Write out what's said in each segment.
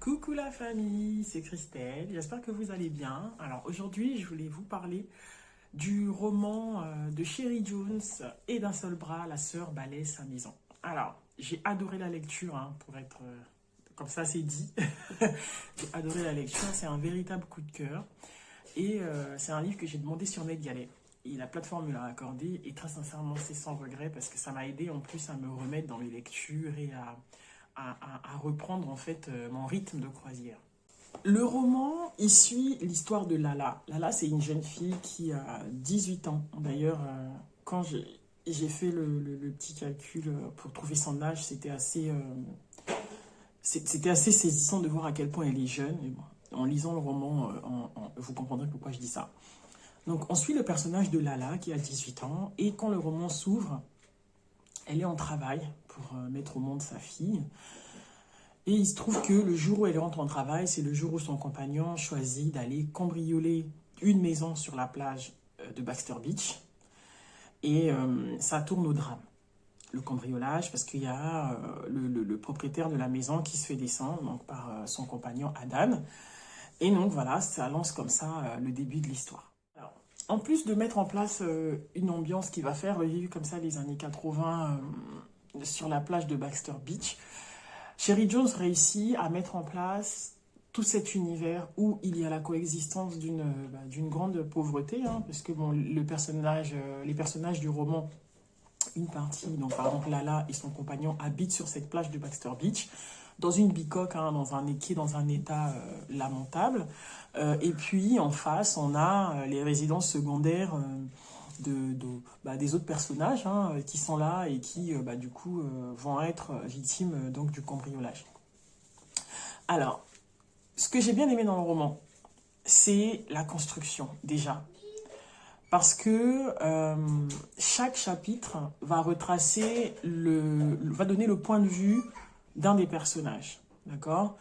Coucou la famille, c'est Christelle, j'espère que vous allez bien. Alors aujourd'hui, je voulais vous parler du roman de Sherry Jones et d'un seul bras, la sœur balaie sa maison. Alors, j'ai adoré la lecture, pour être comme ça c'est dit. J'ai adoré la lecture, c'est un véritable coup de cœur. Et c'est un livre que j'ai demandé sur NetGalley. Et la plateforme me l'a accordé et très sincèrement, c'est sans regret parce que ça m'a aidé en plus à me remettre dans mes lectures et à reprendre en fait mon rythme de croisière. Le roman, il suit l'histoire de Lala. Lala, c'est une jeune fille qui a 18 ans. D'ailleurs, quand j'ai fait le petit calcul pour trouver son âge, c'était assez saisissant de voir à quel point elle est jeune. Mais bon, en lisant le roman, vous comprendrez pourquoi je dis ça. Donc, on suit le personnage de Lala qui a 18 ans. Et quand le roman s'ouvre, elle est en travail pour mettre au monde sa fille. Et il se trouve que le jour où elle rentre en travail, c'est le jour où son compagnon choisit d'aller cambrioler une maison sur la plage de Baxter Beach. Et ça tourne au drame. Le cambriolage, parce qu'il y a le propriétaire de la maison qui se fait descendre donc, par son compagnon Adam. Et donc voilà, ça lance comme ça le début de l'histoire. En plus de mettre en place une ambiance qui va faire revivre comme ça les années 80 sur la plage de Baxter Beach, Sherry Jones réussit à mettre en place tout cet univers où il y a la coexistence d'une grande pauvreté, parce que bon, les personnages du roman, une partie, donc par exemple Lala et son compagnon habitent sur cette plage de Baxter Beach, dans une bicoque, qui est dans un état lamentable. Et puis en face, on a les résidences secondaires des autres personnages qui sont là et qui, du coup, vont être victimes donc, du cambriolage. Alors, ce que j'ai bien aimé dans le roman, c'est la construction, déjà. Parce que chaque chapitre va retracer, va donner le point de vue d'un des personnages. D'accord.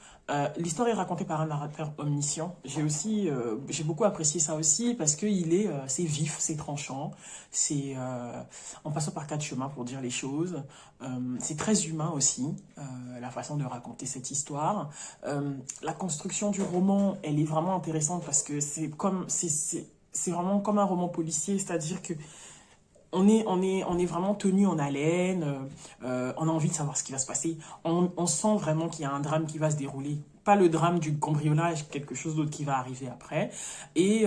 L'histoire est racontée par un narrateur omniscient. J'ai beaucoup apprécié ça aussi parce que c'est vif, c'est tranchant, c'est en passant par quatre chemins pour dire les choses. C'est très humain aussi, la façon de raconter cette histoire. La construction du roman, elle est vraiment intéressante parce que c'est vraiment comme un roman policier, c'est-à-dire que on est vraiment tenu en haleine, on a envie de savoir ce qui va se passer. On sent vraiment qu'il y a un drame qui va se dérouler. Pas le drame du cambriolage, quelque chose d'autre qui va arriver après. Et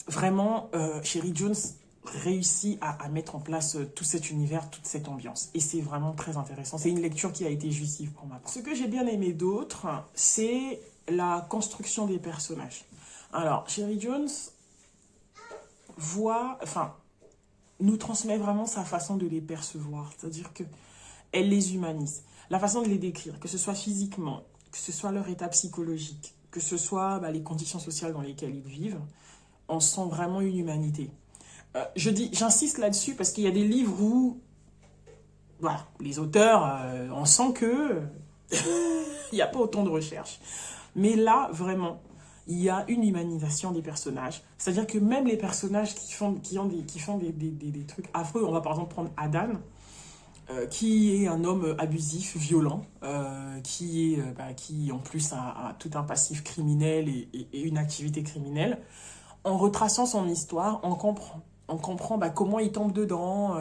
vraiment, Sherry Jones réussit à mettre en place tout cet univers, toute cette ambiance. Et c'est vraiment très intéressant. C'est une lecture qui a été jouissive pour ma part. Ce que j'ai bien aimé d'autre, c'est la construction des personnages. Alors, Sherry Jones nous transmet vraiment sa façon de les percevoir. C'est-à-dire qu'elle les humanise. La façon de les décrire, que ce soit physiquement, que ce soit leur état psychologique, que ce soit les conditions sociales dans lesquelles ils vivent, on sent vraiment une humanité. J'insiste là-dessus parce qu'il y a des livres où voilà, les auteurs, on sent que il n'y a pas autant de recherche. Mais là, vraiment, il y a une humanisation des personnages. C'est-à-dire que même les personnages qui font des trucs affreux, on va par exemple prendre Adam, qui est un homme abusif, violent, qui en plus a tout un passif criminel et une activité criminelle. En retraçant son histoire, on comprend comment il tombe dedans,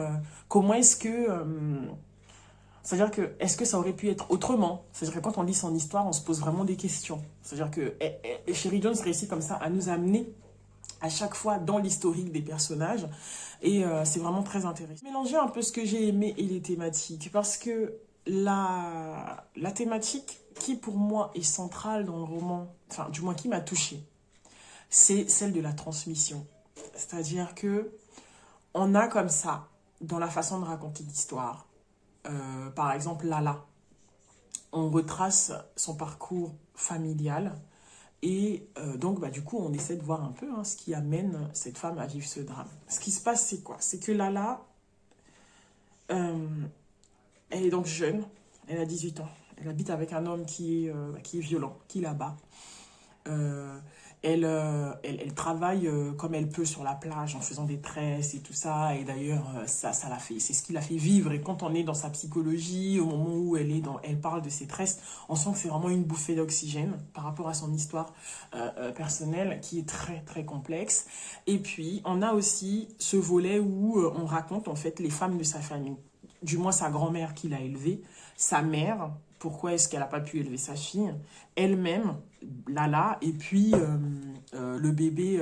comment est-ce que... c'est-à-dire que, est-ce que ça aurait pu être autrement? C'est-à-dire que quand on lit son histoire, on se pose vraiment des questions. C'est-à-dire que Sherry Jones réussit comme ça à nous amener à chaque fois dans l'historique des personnages. Et c'est vraiment très intéressant. Mélanger un peu ce que j'ai aimé et les thématiques. Parce que la thématique qui, pour moi, est centrale dans le roman, enfin, du moins qui m'a touchée, c'est celle de la transmission. C'est-à-dire que on a comme ça, dans la façon de raconter l'histoire, par exemple Lala, on retrace son parcours familial et donc du coup on essaie de voir un peu ce qui amène cette femme à vivre ce drame. Ce qui se passe c'est quoi? C'est que Lala, elle est donc jeune, elle a 18 ans, elle habite avec un homme qui est violent, qui la bat. elle travaille comme elle peut sur la plage en faisant des tresses et tout ça. Et d'ailleurs, ça l'a fait, c'est ce qui l'a fait vivre. Et quand on est dans sa psychologie, au moment où elle parle de ses tresses, on sent que c'est vraiment une bouffée d'oxygène par rapport à son histoire personnelle qui est très très complexe. Et puis, on a aussi ce volet où on raconte en fait les femmes de sa famille. Du moins sa grand-mère qui l'a élevée, sa mère, pourquoi est-ce qu'elle n'a pas pu élever sa fille, elle-même, Lala, et puis le bébé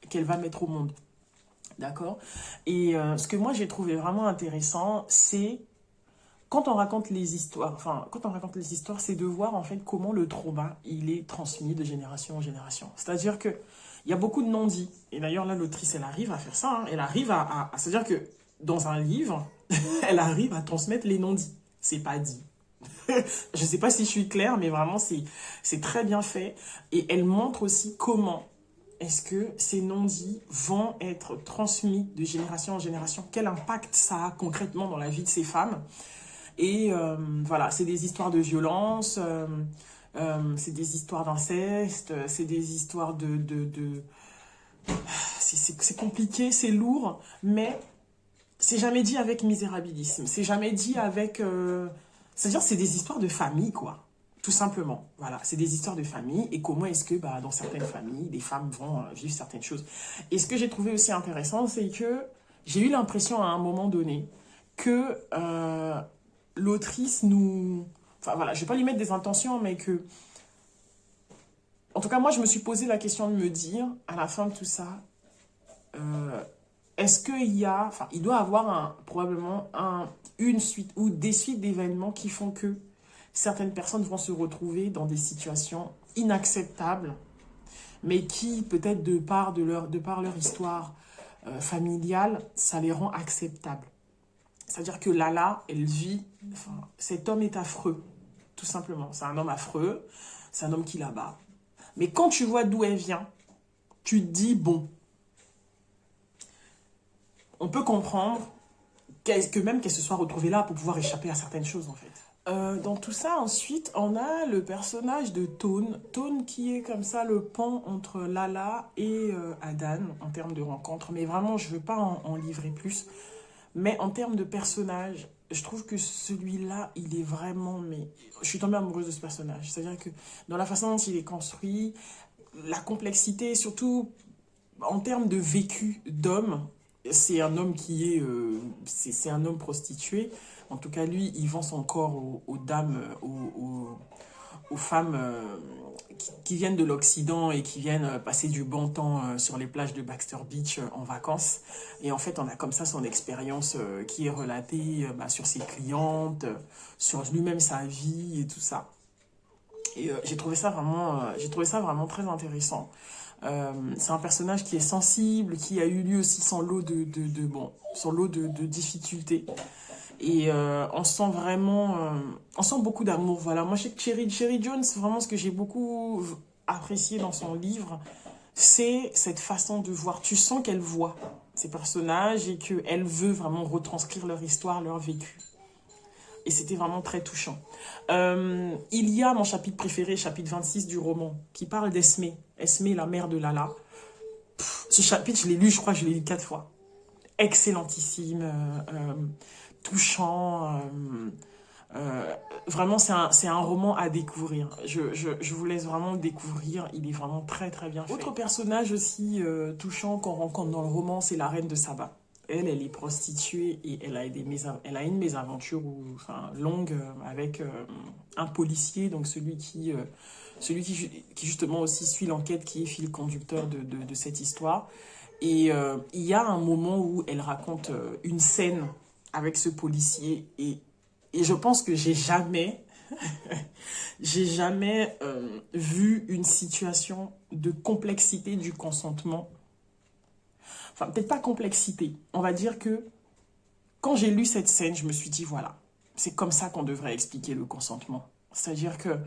qu'elle va mettre au monde. D'accord? Et ce que moi j'ai trouvé vraiment intéressant, c'est quand on raconte les histoires, c'est de voir en fait comment le trauma, il est transmis de génération en génération. C'est-à-dire que il y a beaucoup de non-dits. Et d'ailleurs, là, l'autrice, elle arrive à faire ça. Hein. Elle arrive c'est-à-dire que dans un livre, elle arrive à transmettre les non-dits. C'est pas dit. Je ne sais pas si je suis claire, mais vraiment, c'est très bien fait. Et elle montre aussi comment est-ce que ces non-dits vont être transmis de génération en génération. Quel impact ça a concrètement dans la vie de ces femmes. Et voilà, c'est des histoires de violence, c'est des histoires d'inceste, c'est des histoires c'est compliqué, c'est lourd, mais c'est jamais dit avec misérabilisme. C'est jamais dit avec... C'est-à-dire, c'est des histoires de famille, quoi. Tout simplement. Voilà, c'est des histoires de famille. Et comment est-ce que, dans certaines familles, les femmes vont vivre certaines choses. Et ce que j'ai trouvé aussi intéressant, c'est que j'ai eu l'impression à un moment donné que l'autrice nous... Enfin, voilà, je ne vais pas lui mettre des intentions, mais que... En tout cas, moi, je me suis posé la question de me dire, à la fin de tout ça, est-ce qu'il y a... Enfin, il doit avoir probablement une suite ou des suites d'événements qui font que certaines personnes vont se retrouver dans des situations inacceptables, mais qui, peut-être de par leur histoire familiale, ça les rend acceptables. C'est-à-dire que Lala, elle vit... Enfin, cet homme est affreux, tout simplement. C'est un homme affreux, c'est un homme qui la bat. Mais quand tu vois d'où elle vient, tu te dis, bon, on peut comprendre que même qu'elle se soit retrouvée là pour pouvoir échapper à certaines choses, en fait. Dans tout ça, ensuite, on a le personnage de Tone. Tone qui est comme ça le pont entre Lala et Adan en termes de rencontre. Mais vraiment, je ne veux pas en livrer plus. Mais en termes de personnage, je trouve que celui-là, il est vraiment... Mais je suis tombée amoureuse de ce personnage. C'est-à-dire que dans la façon dont il est construit, la complexité, surtout en termes de vécu d'homme, c'est un homme qui est... c'est un homme prostitué. En tout cas, lui, il vend son corps aux dames, aux femmes qui viennent de l'Occident et qui viennent passer du bon temps sur les plages de Baxter Beach en vacances. Et en fait, on a comme ça son expérience qui est relatée sur ses clientes, sur lui-même, sa vie et tout ça. Et j'ai trouvé ça vraiment très intéressant. C'est un personnage qui est sensible, qui a eu lui aussi son lot de difficultés. Et on sent vraiment, on sent beaucoup d'amour. Voilà, moi, je sais que Cherry Jones, vraiment, ce que j'ai beaucoup apprécié dans son livre, c'est cette façon de voir. Tu sens qu'elle voit ces personnages et qu'elle veut vraiment retranscrire leur histoire, leur vécu. Et c'était vraiment très touchant. Il y a mon chapitre préféré, chapitre 26 du roman, qui parle d'Esmé. Esmé, la mère de Lala. Ce chapitre, je l'ai lu, je crois que je l'ai lu 4 fois. Excellentissime, touchant. Vraiment, c'est un roman à découvrir. Je vous laisse vraiment le découvrir. Il est vraiment très, très bien fait. Autre personnage aussi touchant qu'on rencontre dans le roman, c'est la reine de Saba. Elle est prostituée et elle a une mésaventure longue avec un policier, donc celui qui justement aussi suit l'enquête, qui est fil conducteur de cette histoire. Et il y a un moment où elle raconte une scène avec ce policier et je pense que j'ai jamais vu une situation de complexité du consentement. Enfin, peut-être pas complexité. On va dire que quand j'ai lu cette scène, je me suis dit, voilà, c'est comme ça qu'on devrait expliquer le consentement. C'est-à-dire que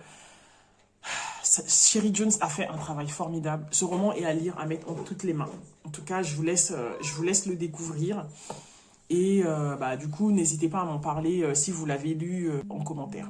Cherry Jones a fait un travail formidable. Ce roman est à lire, à mettre entre toutes les mains. En tout cas, je vous laisse le découvrir. Et du coup, n'hésitez pas à m'en parler si vous l'avez lu en commentaire.